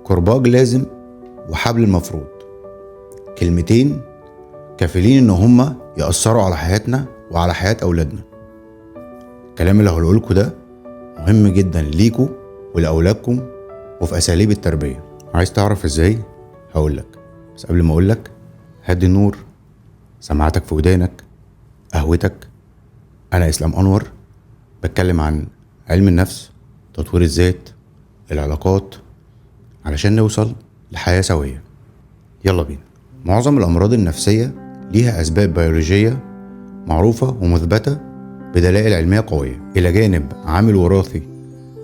كرباج لازم وحبل المفروض، كلمتين كافلين ان هما يأثروا على حياتنا وعلى حياة اولادنا. الكلام اللي هقولهولكوا ده مهم جدا ليكوا ولأولادكم وفي اساليب التربية. عايز تعرف ازاي؟ هقولك، بس قبل ما اقولك هدي النور، سماعتك في ودانك، قهوتك. انا اسلام انور، بتكلم عن علم النفس، تطوير الذات، العلاقات، علشان نوصل لحياة سوية. يلا بينا. معظم الأمراض النفسية ليها أسباب بيولوجية معروفة ومثبتة بدلائل علمية قوية، إلى جانب عامل وراثي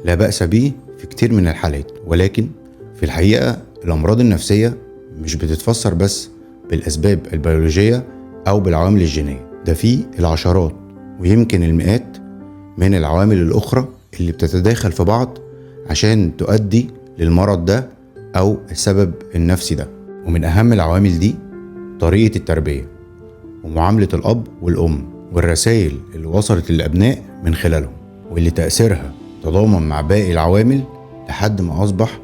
لا بأس به في كتير من الحالات. ولكن في الحقيقة الأمراض النفسية مش بتتفسر بس بالأسباب البيولوجية أو بالعوامل الجينية، ده فيه العشرات ويمكن المئات من العوامل الأخرى اللي بتتداخل في بعض عشان تؤدي للمرض ده أو السبب النفسي ده. ومن أهم العوامل دي طريقة التربية ومعاملة الأب والأم والرسائل اللي وصلت للأبناء من خلالهم، واللي تأثيرها تضامن مع باقي العوامل لحد ما أصبح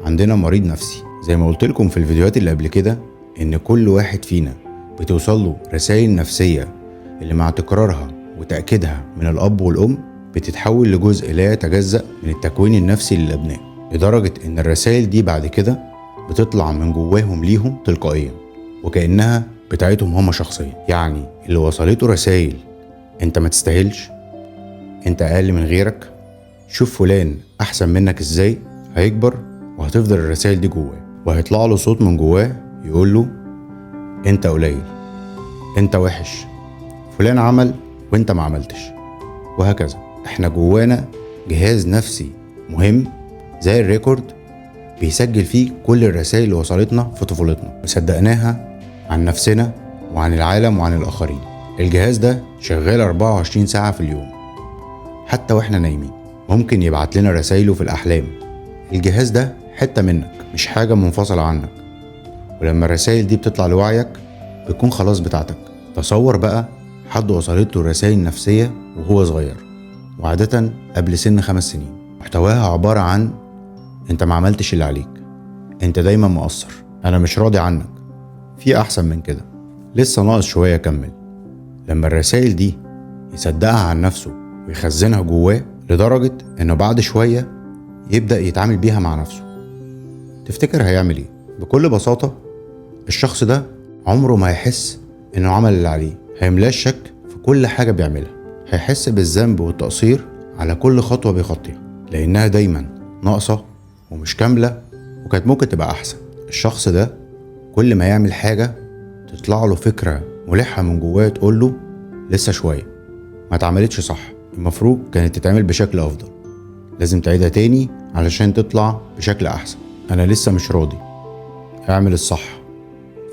عندنا مريض نفسي. زي ما قلت لكم في الفيديوهات اللي قبل كده إن كل واحد فينا بتوصله رسائل نفسية اللي مع تكرارها وتأكيدها من الأب والأم بتتحول لجزء لا يتجزأ من التكوين النفسي للأبناء، لدرجة إن الرسائل دي بعد كده بتطلع من جواهم ليهم تلقائيا وكأنها بتاعتهم هم شخصيا. يعني اللي وصلته رسائل انت ما تستاهلش، انت اقل من غيرك، شوف فلان احسن منك ازاي، هيكبر وهتفضل الرسائل دي جواه، وهيطلع له صوت من جواه يقول له انت قليل، انت وحش، فلان عمل وانت ما عملتش، وهكذا. احنا جوانا جهاز نفسي مهم زي الريكورد بيسجل فيه كل الرسائل اللي وصلتنا في طفولتنا وصدقناها عن نفسنا وعن العالم وعن الآخرين. الجهاز ده شغال 24 ساعة في اليوم، حتى واحنا نايمين ممكن يبعت لنا رسائله في الأحلام. الجهاز ده حتة منك، مش حاجة منفصلة عنك، ولما الرسائل دي بتطلع لوعيك بتكون خلاص بتاعتك. تصور بقى حد وصلت له رسائل نفسية وهو صغير، وعادة قبل سن 5 سنين، محتواها عبارة عن انت ما عملتش اللي عليك، انت دايما مقصر، انا مش راضي عنك، في احسن من كده، لسه ناقص شوية اكمل. لما الرسائل دي يصدقها عن نفسه ويخزنها جواه لدرجة انه بعد شوية يبدأ يتعامل بيها مع نفسه، تفتكر هيعمل ايه؟ بكل بساطة الشخص ده عمره ما هيحس انه عمل اللي عليه، هيملاه الشك في كل حاجة بيعملها، هيحس بالذنب والتقصير على كل خطوة بيخطيها لانها دايما ناقصة ومش كاملة وكانت ممكن تبقى أحسن. الشخص ده كل ما يعمل حاجة تطلع له فكرة ملحة من جواه تقول له لسه شوية، ما اتعملتش صح، المفروض كانت تتعمل بشكل أفضل، لازم تعيدها تاني علشان تطلع بشكل أحسن، أنا لسه مش راضي، اعمل الصح.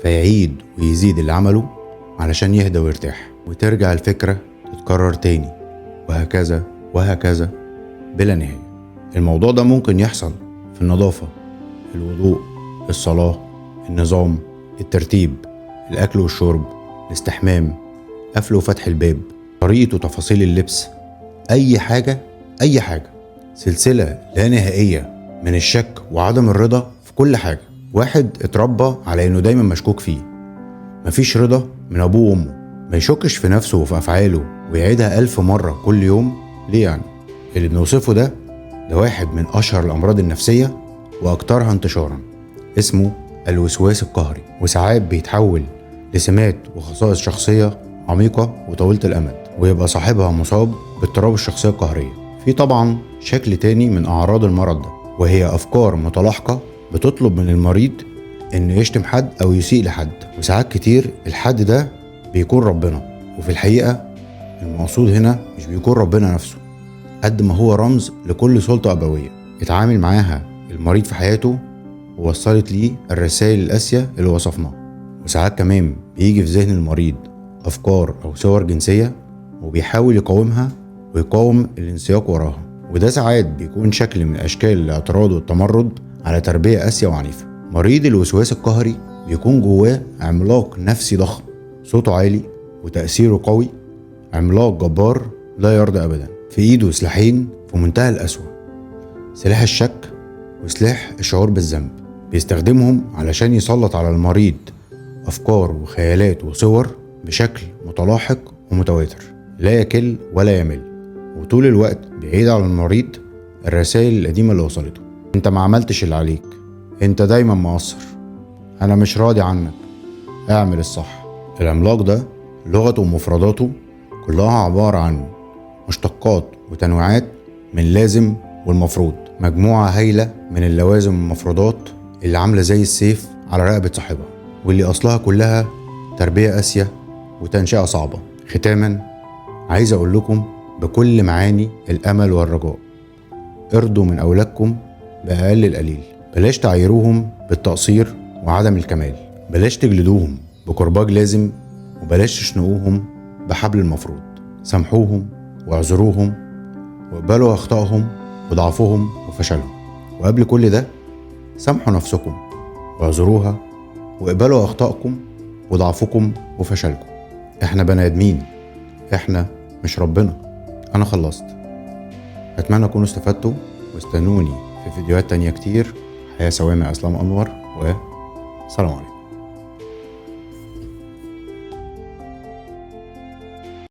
فيعيد ويزيد اللي عمله علشان يهدى ويرتاح، وترجع الفكرة تتكرر تاني، وهكذا وهكذا بلا نهاية. الموضوع ده ممكن يحصل في النظافة، الوضوء، الصلاة، النظام، الترتيب، الأكل والشرب، الاستحمام، قفل وفتح الباب، طريقة وتفاصيل اللبس، أي حاجة، أي حاجة. سلسلة لا نهائية من الشك وعدم الرضا في كل حاجة. واحد اتربى على إنه دايما مشكوك فيه، مفيش رضا من أبوه وأمه، ما يشكش في نفسه وفي أفعاله ويعيدها 1000 مرة كل يوم. ليه يعني؟ اللي بنوصفه ده واحد من أشهر الأمراض النفسية وأكثرها انتشارا، اسمه الوسواس القهري، وساعات بيتحول لسمات وخصائص شخصية عميقة وطويلة الأمد، ويبقى صاحبها مصاب باضطراب الشخصية القهرية. في طبعا شكل تاني من أعراض المرض ده، وهي أفكار متلاحقة بتطلب من المريض إنه يشتم حد أو يسيء لحد، وساعات كتير الحد ده بيكون ربنا، وفي الحقيقة المقصود هنا مش بيكون ربنا نفسه قد ما هو رمز لكل سلطة أبوية اتعامل معاها المريض في حياته ووصلت ليه الرسائل القاسية اللي وصفناها. وساعات كمان بيجي في ذهن المريض أفكار أو صور جنسية وبيحاول يقاومها ويقاوم الانسياق وراها، وده ساعات بيكون شكل من أشكال الاعتراض والتمرد على تربية قاسية وعنيفة. مريض الوسواس القهري بيكون جواه عملاق نفسي ضخم، صوته عالي وتأثيره قوي، عملاق جبار لا يرضى أبدا. في إيده سلاحين في منتهى القسوة، سلاح الشك وسلاح الشعور بالذنب. بيستخدمهم علشان يسلط على المريض أفكار وخيالات وصور بشكل متلاحق ومتواتر لا يكل ولا يمل، وطول الوقت بيعيد على المريض الرسائل القديمة اللي وصلته. انت ما عملتش اللي عليك، انت دايما مقصر، انا مش راضي عنك، اعمل الصح. العملاق ده لغته ومفرداته كلها عبارة عن مشتقات وتنويعات من لازم والمفروض، مجموعة هايلة من اللوازم والمفروضات اللي عاملة زي السيف على رقبة صاحبها، واللي أصلها كلها تربية قاسية وتنشئة صعبة. ختاما عايز أقول لكم بكل معاني الأمل والرجاء، ارضوا من أولادكم بأقل القليل، بلاش تعيروهم بالتقصير وعدم الكمال، بلاش تجلدوهم بكرباج لازم، وبلاش تشنقوهم بحبل المفروض. سامحوهم واعذروهم واقبلوا أخطائهم وضعفهم وفشلهم، وقبل كل ده سامحوا نفسكم واعذروها واقبلوا أخطائكم وضعفكم وفشلكم. احنا بني آدمين، احنا مش ربنا. انا خلصت، اتمنى تكونوا استفدتوا، واستنوني في فيديوهات تانية كتير. حياة سوامع اسلام انور، وسلام عليكم.